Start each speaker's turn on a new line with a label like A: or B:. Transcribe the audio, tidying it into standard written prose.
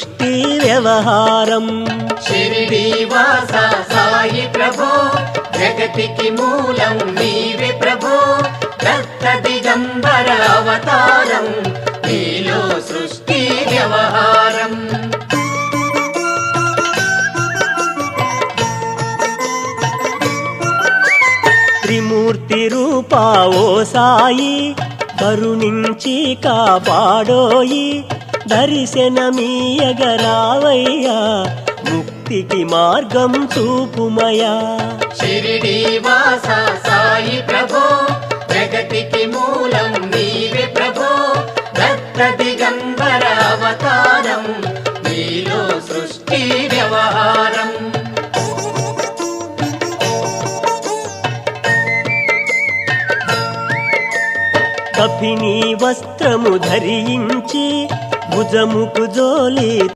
A: సృష్టి వ్యవహారం
B: షిరిడీవాస సాయి ప్రభో జగతికి మూలం నీవే ప్రభో దత్త దిగంబర అవతారం నీలో సృష్టి వ్యవహారం
A: త్రిమూర్తి రూపా ఓ సాయి కరుణించి కాపాడోయి దర్శనమీయగరావయ్యా ముక్తికి మార్గం చూపుమయా
B: షిరిడీవాస సాయి ప్రభో జగతికి మూలం నీవే ప్రభో దత్త దిగంబర అవతారం నీలో సృష్టి వ్యవహారం
A: కపిని వస్త్రము ధరించి భుజముకు జోలి